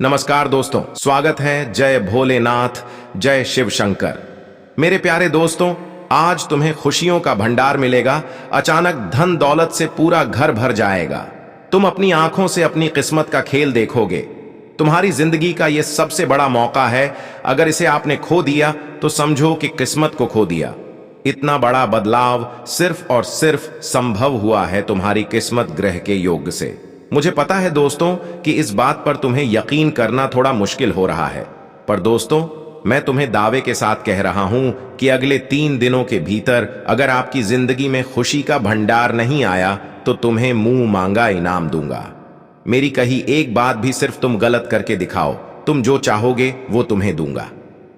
नमस्कार दोस्तों, स्वागत है। जय भोलेनाथ, जय शिव शंकर। मेरे प्यारे दोस्तों, आज तुम्हें खुशियों का भंडार मिलेगा। अचानक धन दौलत से पूरा घर भर जाएगा। तुम अपनी आंखों से अपनी किस्मत का खेल देखोगे। तुम्हारी जिंदगी का यह सबसे बड़ा मौका है। अगर इसे आपने खो दिया तो समझो कि किस्मत को खो दिया। इतना बड़ा बदलाव सिर्फ और सिर्फ संभव हुआ है तुम्हारी किस्मत ग्रह के योग से। मुझे पता है दोस्तों कि इस बात पर तुम्हें यकीन करना थोड़ा मुश्किल हो रहा है, पर दोस्तों मैं तुम्हें दावे के साथ कह रहा हूं कि अगले 3 दिनों के भीतर अगर आपकी जिंदगी में खुशी का भंडार नहीं आया तो तुम्हें मुंह मांगा इनाम दूंगा। मेरी कही एक बात भी सिर्फ तुम गलत करके दिखाओ, तुम जो चाहोगे वो तुम्हें दूंगा।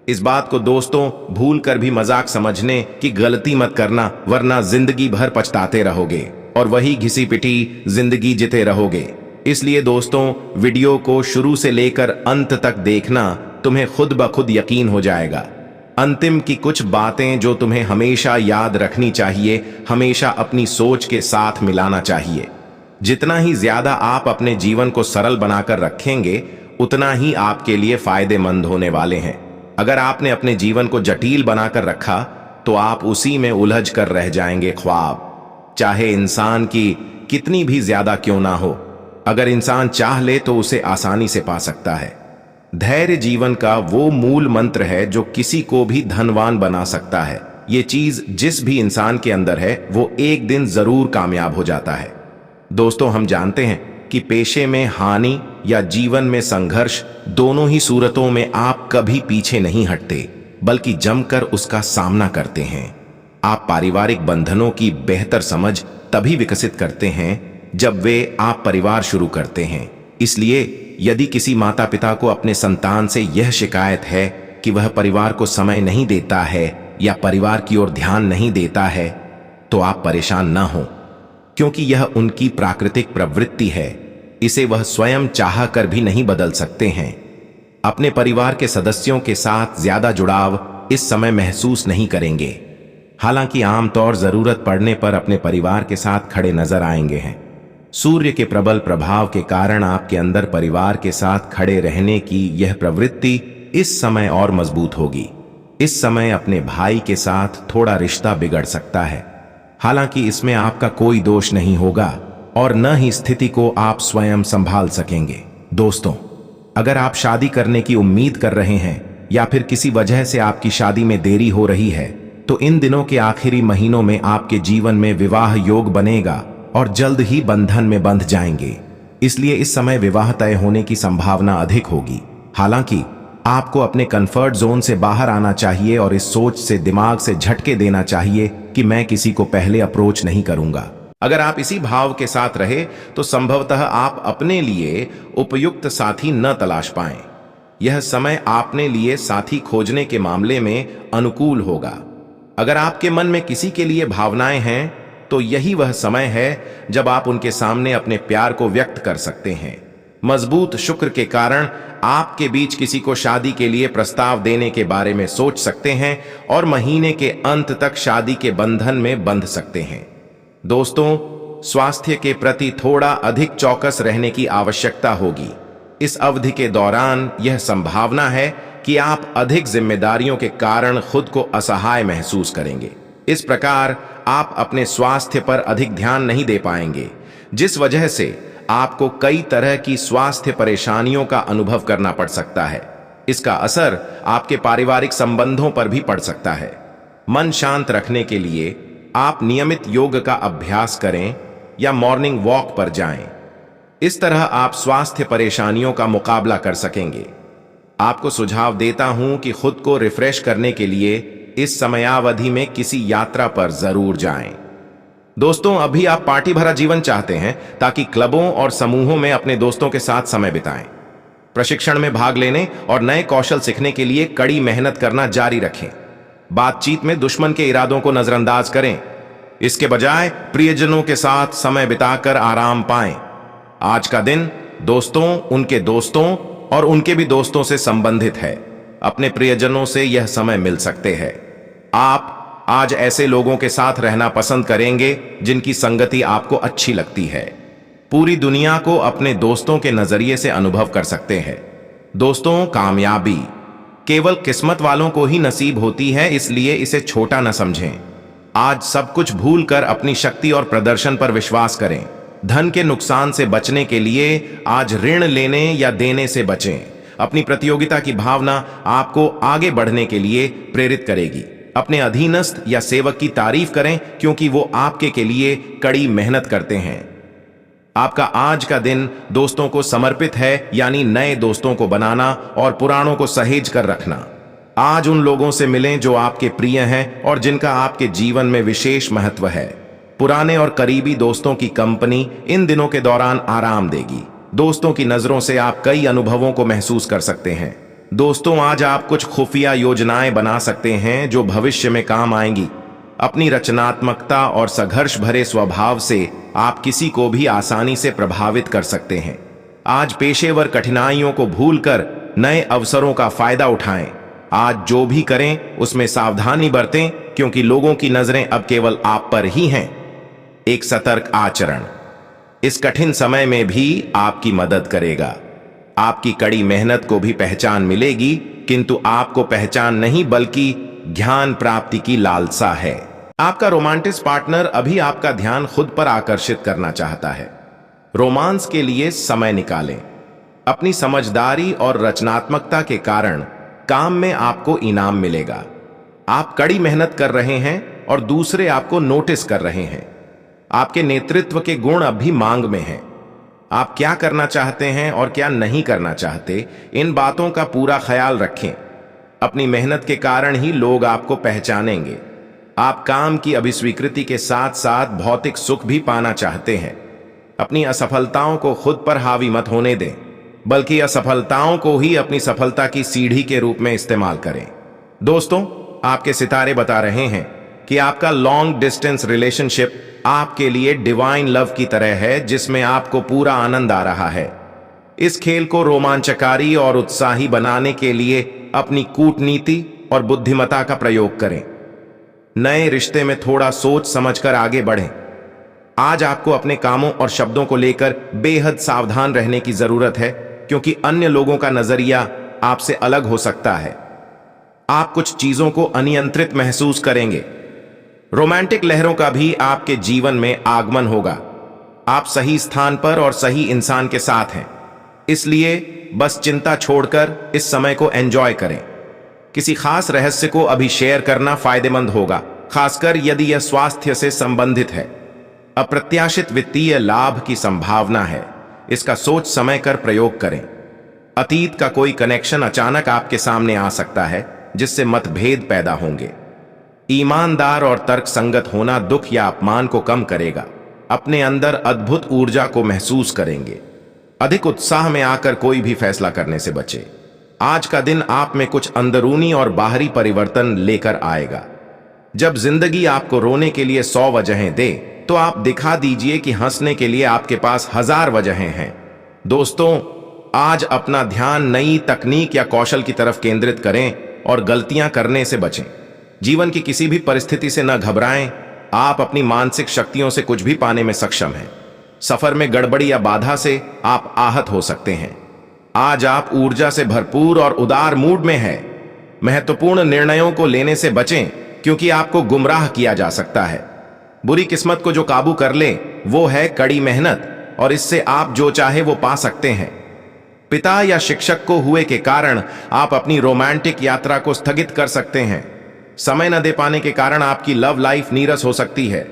इस बात को दोस्तों भूल कर भी मजाक समझने की गलती मत करना, वरना जिंदगी भर पछताते रहोगे और वही घिसी पिटी जिंदगी जीते रहोगे। इसलिए दोस्तों वीडियो को शुरू से लेकर अंत तक देखना, तुम्हें खुद ब खुद यकीन हो जाएगा। अंतिम की कुछ बातें जो तुम्हें हमेशा याद रखनी चाहिए, हमेशा अपनी सोच के साथ मिलाना चाहिए। जितना ही ज्यादा आप अपने जीवन को सरल बनाकर रखेंगे, उतना ही आपके लिए फायदेमंद होने वाले हैं। अगर आपने अपने जीवन को जटिल बनाकर रखा तो आप उसी में उलझ कर रह जाएंगे। ख्वाब चाहे इंसान की कितनी भी ज्यादा क्यों ना हो, अगर इंसान चाह ले तो उसे आसानी से पा सकता है। धैर्य जीवन का वो मूल मंत्र है जो किसी को भी धनवान बना सकता है। ये चीज जिस भी इंसान के अंदर है वो एक दिन जरूर कामयाब हो जाता है। दोस्तों हम जानते हैं कि पेशे में हानि या जीवन में संघर्ष, दोनों ही सूरतों में आप कभी पीछे नहीं हटते बल्कि जमकर उसका सामना करते हैं। आप पारिवारिक बंधनों की बेहतर समझ तभी विकसित करते हैं जब वे आप परिवार शुरू करते हैं। इसलिए यदि किसी माता पिता को अपने संतान से यह शिकायत है कि वह परिवार को समय नहीं देता है या परिवार की ओर ध्यान नहीं देता है, तो आप परेशान न हो, क्योंकि यह उनकी प्राकृतिक प्रवृत्ति है। इसे वह स्वयं चाह कर भी नहीं बदल सकते हैं। अपने परिवार के सदस्यों के साथ ज्यादा जुड़ाव इस समय महसूस नहीं करेंगे। हालांकि आमतौर जरूरत पड़ने पर अपने परिवार के साथ खड़े नजर आएंगे हैं। सूर्य के प्रबल प्रभाव के कारण आपके अंदर परिवार के साथ खड़े रहने की यह प्रवृत्ति इस समय और मजबूत होगी। इस समय अपने भाई के साथ थोड़ा रिश्ता बिगड़ सकता है। हालांकि इसमें आपका कोई दोष नहीं होगा और न ही स्थिति को आप स्वयं संभाल सकेंगे। दोस्तों अगर आप शादी करने की उम्मीद कर रहे हैं या फिर किसी वजह से आपकी शादी में देरी हो रही है, तो इन दिनों के आखिरी महीनों में आपके जीवन में विवाह योग बनेगा और जल्द ही बंधन में बंध जाएंगे। इसलिए इस समय विवाह तय होने की संभावना अधिक होगी। हालांकि आपको अपने कंफर्ट जोन से बाहर आना चाहिए और इस सोच से दिमाग से झटके देना चाहिए कि मैं किसी को पहले अप्रोच नहीं करूंगा। अगर आप इसी भाव के साथ रहे तो संभवतः आप अपने लिए उपयुक्त साथी न तलाश पाएं। यह समय आपने लिए साथी खोजने के मामले में अनुकूल होगा। अगर आपके मन में किसी के लिए भावनाएं हैं तो यही वह समय है जब आप उनके सामने अपने प्यार को व्यक्त कर सकते हैं। मजबूत शुक्र के कारण आपके बीच किसी को शादी के लिए प्रस्ताव देने के बारे में सोच सकते हैं और महीने के अंत तक शादी के बंधन में बंध सकते हैं। दोस्तों स्वास्थ्य के प्रति थोड़ा अधिक चौकस रहने की आवश्यकता होगी। इस अवधि के दौरान यह संभावना है कि आप अधिक जिम्मेदारियों के कारण खुद को असहाय महसूस करेंगे। इस प्रकार आप अपने स्वास्थ्य पर अधिक ध्यान नहीं दे पाएंगे, जिस वजह से आपको कई तरह की स्वास्थ्य परेशानियों का अनुभव करना पड़ सकता है। इसका असर आपके पारिवारिक संबंधों पर भी पड़ सकता है। मन शांत रखने के लिए आप नियमित योग का अभ्यास करें या मॉर्निंग वॉक पर जाएं। इस तरह आप स्वास्थ्य परेशानियों का मुकाबला कर सकेंगे। आपको सुझाव देता हूं कि खुद को रिफ्रेश करने के लिए इस समयावधि में किसी यात्रा पर जरूर जाएं। दोस्तों अभी आप पार्टी भरा जीवन चाहते हैं ताकि क्लबों और समूहों में अपने दोस्तों के साथ समय बिताएं। प्रशिक्षण में भाग लेने और नए कौशल सीखने के लिए कड़ी मेहनत करना जारी रखें। बातचीत में दुश्मन के इरादों को नजरअंदाज करें। इसके बजाय प्रियजनों के साथ समय बिताकर आराम पाएं। आज का दिन दोस्तों, उनके दोस्तों और उनके भी दोस्तों से संबंधित है। अपने प्रियजनों से यह समय मिल सकते हैं। आप आज ऐसे लोगों के साथ रहना पसंद करेंगे जिनकी संगति आपको अच्छी लगती है। पूरी दुनिया को अपने दोस्तों के नजरिए से अनुभव कर सकते हैं। दोस्तों, कामयाबी केवल किस्मत वालों को ही नसीब होती है, इसलिए इसे छोटा न समझें। आज सब कुछ भूलकर अपनी शक्ति और प्रदर्शन पर विश्वास करें। धन के नुकसान से बचने के लिए आज ऋण लेने या देने से बचें। अपनी प्रतियोगिता की भावना आपको आगे बढ़ने के लिए प्रेरित करेगी। अपने अधीनस्थ या सेवक की तारीफ करें, क्योंकि वो आपके के लिए कड़ी मेहनत करते हैं। आपका आज का दिन दोस्तों को समर्पित है, यानी नए दोस्तों को बनाना और पुरानों को सहेज कर रखना। आज उन लोगों से मिलें जो आपके प्रिय हैं और जिनका आपके जीवन में विशेष महत्व है। पुराने और करीबी दोस्तों की कंपनी इन दिनों के दौरान आराम देगी। दोस्तों की नजरों से आप कई अनुभवों को महसूस कर सकते हैं। दोस्तों, आज आप कुछ खुफिया योजनाएं बना सकते हैं जो भविष्य में काम आएंगी। अपनी रचनात्मकता और संघर्ष भरे स्वभाव से आप किसी को भी आसानी से प्रभावित कर सकते हैं। आज पेशेवर कठिनाइयों को भूलकर नए अवसरों का फायदा उठाएं। आज जो भी करें उसमें सावधानी बरतें, क्योंकि लोगों की नजरें अब केवल आप पर ही हैं। एक सतर्क आचरण इस कठिन समय में भी आपकी मदद करेगा। आपकी कड़ी मेहनत को भी पहचान मिलेगी, किंतु आपको पहचान नहीं बल्कि ज्ञान प्राप्ति की लालसा है। आपका रोमांटिक पार्टनर अभी आपका ध्यान खुद पर आकर्षित करना चाहता है। रोमांस के लिए समय निकालें। अपनी समझदारी और रचनात्मकता के कारण काम में आपको इनाम मिलेगा। आप कड़ी मेहनत कर रहे हैं और दूसरे आपको नोटिस कर रहे हैं। आपके नेतृत्व के गुण अब भी मांग में हैं। आप क्या करना चाहते हैं और क्या नहीं करना चाहते, इन बातों का पूरा ख्याल रखें। अपनी मेहनत के कारण ही लोग आपको पहचानेंगे। आप काम की अभिस्वीकृति के साथ साथ भौतिक सुख भी पाना चाहते हैं। अपनी असफलताओं को खुद पर हावी मत होने दें, बल्कि असफलताओं को ही अपनी सफलता की सीढ़ी के रूप में इस्तेमाल करें। दोस्तों, आपके सितारे बता रहे हैं कि आपका लॉन्ग डिस्टेंस रिलेशनशिप आपके लिए डिवाइन लव की तरह है, जिसमें आपको पूरा आनंद आ रहा है। इस खेल को रोमांचकारी और उत्साही बनाने के लिए अपनी कूटनीति और बुद्धिमत्ता का प्रयोग करें। नए रिश्ते में थोड़ा सोच समझकर आगे बढ़ें। आज आपको अपने कामों और शब्दों को लेकर बेहद सावधान रहने की जरूरत है, क्योंकि अन्य लोगों का नजरिया आपसे अलग हो सकता है। आप कुछ चीजों को अनियंत्रित महसूस करेंगे। रोमांटिक लहरों का भी आपके जीवन में आगमन होगा। आप सही स्थान पर और सही इंसान के साथ हैं, इसलिए बस चिंता छोड़कर इस समय को एंजॉय करें। किसी खास रहस्य को अभी शेयर करना फायदेमंद होगा, खासकर यदि यह स्वास्थ्य से संबंधित है। अप्रत्याशित वित्तीय लाभ की संभावना है, इसका सोच समय कर प्रयोग करें। अतीत का कोई कनेक्शन अचानक आपके सामने आ सकता है, जिससे मतभेद पैदा होंगे। ईमानदार और तर्कसंगत होना दुख या अपमान को कम करेगा। अपने अंदर अद्भुत ऊर्जा को महसूस करेंगे। अधिक उत्साह में आकर कोई भी फैसला करने से बचे। आज का दिन आप में कुछ अंदरूनी और बाहरी परिवर्तन लेकर आएगा। जब जिंदगी आपको रोने के लिए 100 वजहें दे, तो आप दिखा दीजिए कि हंसने के लिए आपके पास 1000 वजहें हैं। दोस्तों, आज अपना ध्यान नई तकनीक या कौशल की तरफ केंद्रित करें और गलतियां करने से बचें। जीवन की किसी भी परिस्थिति से न घबराएं। आप अपनी मानसिक शक्तियों से कुछ भी पाने में सक्षम हैं। सफर में गड़बड़ी या बाधा से आप आहत हो सकते हैं। आज आप ऊर्जा से भरपूर और उदार मूड में हैं। महत्वपूर्ण निर्णयों को लेने से बचें, क्योंकि आपको गुमराह किया जा सकता है। बुरी किस्मत को जो काबू कर ले, वो है कड़ी मेहनत, और इससे आप जो चाहे वो पा सकते हैं। पिता या शिक्षक को हुए के कारण आप अपनी रोमांटिक यात्रा को स्थगित कर सकते हैं। समय न दे पाने के कारण आपकी लव लाइफ नीरस हो सकती है।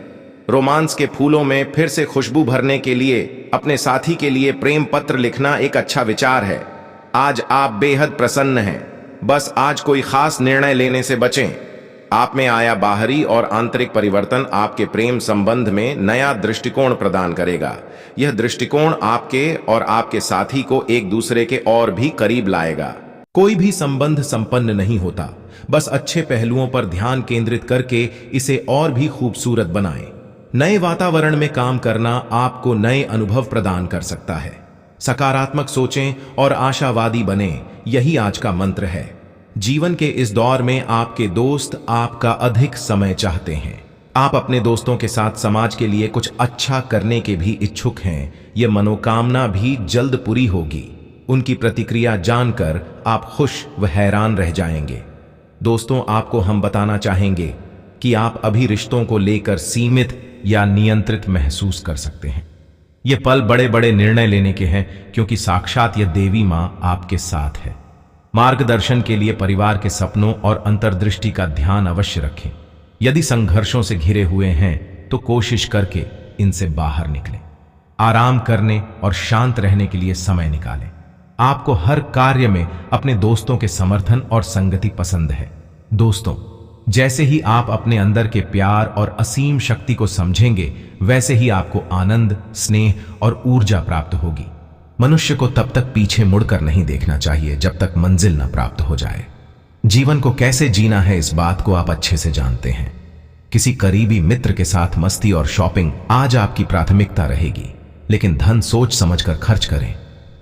रोमांस के फूलों में फिर से खुशबू भरने के लिए अपने साथी के लिए प्रेम पत्र लिखना एक अच्छा विचार है। आज आप बेहद प्रसन्न हैं। बस आज कोई खास निर्णय लेने से बचें। आप में आया बाहरी और आंतरिक परिवर्तन आपके प्रेम संबंध में नया दृष्टिकोण प्रदान करेगा। यह दृष्टिकोण आपके और आपके साथी को एक दूसरे के और भी करीब लाएगा। कोई भी संबंध संपन्न नहीं होता, बस अच्छे पहलुओं पर ध्यान केंद्रित करके इसे और भी खूबसूरत बनाएं। नए वातावरण में काम करना आपको नए अनुभव प्रदान कर सकता है। सकारात्मक सोचें और आशावादी बने, यही आज का मंत्र है। जीवन के इस दौर में आपके दोस्त आपका अधिक समय चाहते हैं। आप अपने दोस्तों के साथ समाज के लिए कुछ अच्छा करने के भी इच्छुक हैं। यह मनोकामना भी जल्द पूरी होगी। उनकी प्रतिक्रिया जानकर आप खुश व हैरान रह जाएंगे। दोस्तों, आपको हम बताना चाहेंगे कि आप अभी रिश्तों को लेकर सीमित या नियंत्रित महसूस कर सकते हैं। ये पल बड़े बड़े निर्णय लेने के हैं, क्योंकि साक्षात यह देवी मां आपके साथ है। मार्गदर्शन के लिए परिवार के सपनों और अंतर्दृष्टि का ध्यान अवश्य रखें। यदि संघर्षों से घिरे हुए हैं तो कोशिश करके इनसे बाहर निकलें। आराम करने और शांत रहने के लिए समय निकालें। आपको हर कार्य में अपने दोस्तों के समर्थन और संगति पसंद है। दोस्तों, जैसे ही आप अपने अंदर के प्यार और असीम शक्ति को समझेंगे, वैसे ही आपको आनंद, स्नेह और ऊर्जा प्राप्त होगी। मनुष्य को तब तक पीछे मुड़कर नहीं देखना चाहिए जब तक मंजिल न प्राप्त हो जाए। जीवन को कैसे जीना है, इस बात को आप अच्छे से जानते हैं। किसी करीबी मित्र के साथ मस्ती और शॉपिंग आज आपकी प्राथमिकता रहेगी, लेकिन धन सोच समझकर खर्च करें।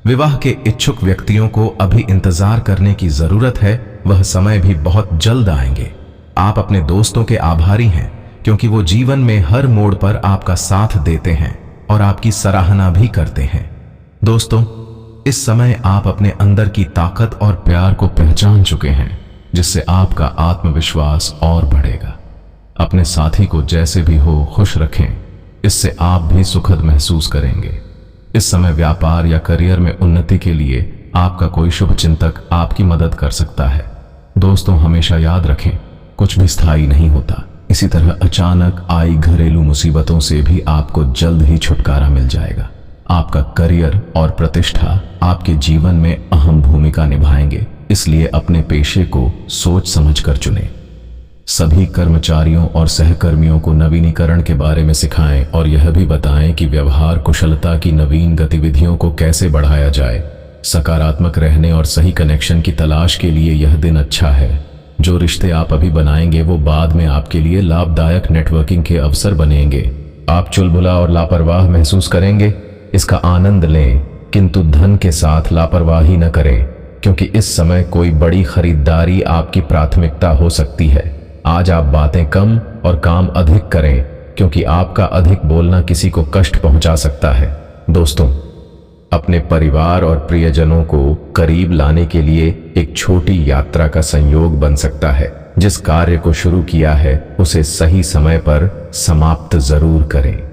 विवाह के इच्छुक व्यक्तियों को अभी इंतजार करने की जरूरत है, वह समय भी बहुत जल्द आएंगे। आप अपने दोस्तों के आभारी हैं, क्योंकि वो जीवन में हर मोड़ पर आपका साथ देते हैं और आपकी सराहना भी करते हैं। दोस्तों, इस समय आप अपने अंदर की ताकत और प्यार को पहचान चुके हैं, जिससे आपका आत्मविश्वास और बढ़ेगा। अपने साथी को जैसे भी हो खुश रखें, इससे आप भी सुखद महसूस करेंगे। इस समय व्यापार या करियर में उन्नति के लिए आपका कोई शुभ चिंतक आपकी मदद कर सकता है। दोस्तों, हमेशा याद रखें, कुछ भी स्थायी नहीं होता। इसी तरह अचानक आई घरेलू मुसीबतों से भी आपको जल्द ही छुटकारा मिल जाएगा। आपका करियर और प्रतिष्ठा आपके जीवन में अहम भूमिका निभाएंगे, इसलिए अपने पेशे को सोच समझकर चुनें। सभी कर्मचारियों और सहकर्मियों को नवीनीकरण के बारे में सिखाएं और यह भी बताएं कि व्यवहार कुशलता की नवीन गतिविधियों को कैसे बढ़ाया जाए। सकारात्मक रहने और सही कनेक्शन की तलाश के लिए यह दिन अच्छा है। जो रिश्ते आप अभी बनाएंगे वो बाद में आपके लिए लाभदायक नेटवर्किंग के अवसर बनेंगे। आप चुलबुला और लापरवाह महसूस करेंगे, इसका आनंद लें, किंतु धन के साथ लापरवाही न करें, क्योंकि इस समय कोई बड़ी खरीदारी आपकी प्राथमिकता हो सकती है। आज आप बातें कम और काम अधिक करें, क्योंकि आपका अधिक बोलना किसी को कष्ट पहुंचा सकता है। दोस्तों, अपने परिवार और प्रियजनों को करीब लाने के लिए एक छोटी यात्रा का संयोग बन सकता है। जिस कार्य को शुरू किया है उसे सही समय पर समाप्त जरूर करें।